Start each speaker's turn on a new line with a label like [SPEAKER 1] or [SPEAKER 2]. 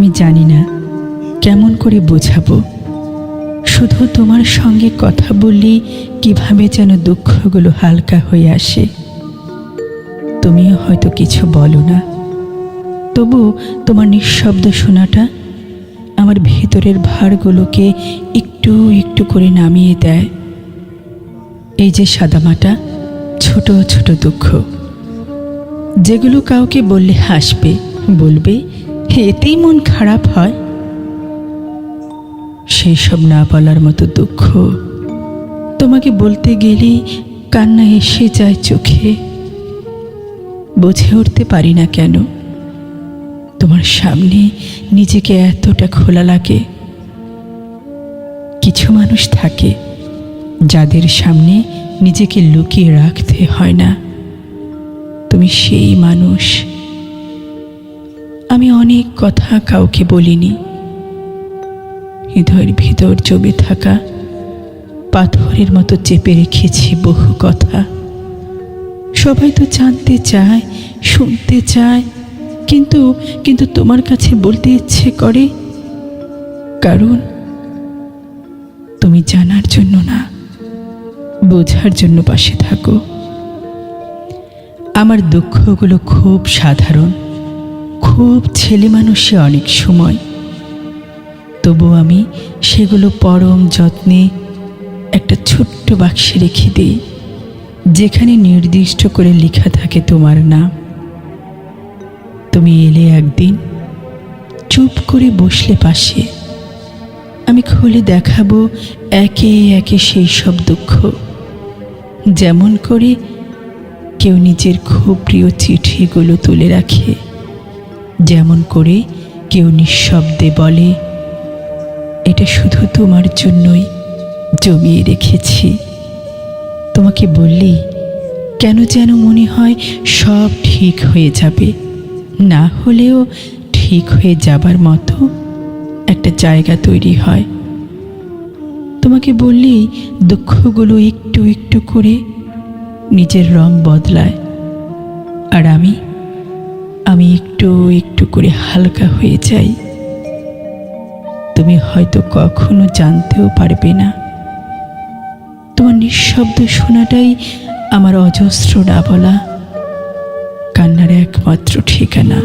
[SPEAKER 1] আমি জানি না কেমন করে বোঝাবো। শুধু তোমার সঙ্গে কথা বললেই কিভাবে যেন দুঃখগুলো হালকা হয়ে আসে। তুমিও হয়তো কিছু বলো না, তবু তোমার নিঃশব্দ শোনাটা আমার ভেতরের ভারগুলোকে একটু একটু করে নামিয়ে দেয়। এই যে সাদামাটা ছোট ছোট দুঃখ, যেগুলো কাউকে বললে হাসবে, বলবে এতেই মন খারাপ হয়, সেই সব না বলার মতো দুঃখ তোমাকে বলতে গেলেই কান্না এসে যায় চোখে। বুঝে উঠতে পারি না কেন তোমার সামনে নিজেকে এতটা খোলা লাগে। কিছু মানুষ থাকে যাদের সামনে নিজেকে লুকিয়ে রাখতে হয় না। তুমি সেই মানুষ। আমি অনেক কথা কাউকে বলিনি, হৃদয়ের ভিতর জমে থাকা পাথরের মতো চেপে রেখেছি বহু কথা। সবাই তো জানতে চায়, শুনতে চায়, কিন্তু কিন্তু তোমার কাছে বলতে ইচ্ছে করে, কারণ তুমি জানার জন্য না, বোঝার জন্য পাশে থাকো। আমার দুঃখগুলো খুব সাধারণ, খুব ছেলে মানুষে অনেক সময়, তবু আমি সেগুলো পরম যত্নে একটা ছোট্ট বাক্সে রেখে দিই, যেখানে নির্দিষ্ট করে লেখা থাকে তোমার নাম। তুমি এলে একদিন, চুপ করে বসলে পাশে, আমি খুলে দেখাবো একে একে সেই সব দুঃখ, যেমন করে কেউ নিজের খুব প্রিয় চিঠিগুলো তুলে রাখে, যেমন করে কেউ নিঃশব্দে বলে এটা শুধু তোমার জন্যই জমিয়ে রেখেছি। তোমাকে বললেই কেন যেন মনে হয় সব ঠিক হয়ে যাবে, না হলেও ঠিক হয়ে যাবার মতো একটা জায়গা তৈরি হয়। তোমাকে বললেই দুঃখগুলো একটু একটু করে নিজের রং বদলায়, আর আমি একটু একটু করে হালকা হয়ে যাই। তুমি হয়তো কখনো জানতেও পারবে না, তোমার নিঃশব্দ শোনাটাই আমার অজস্র না বলা কান্নার একমাত্র ঠিকানা।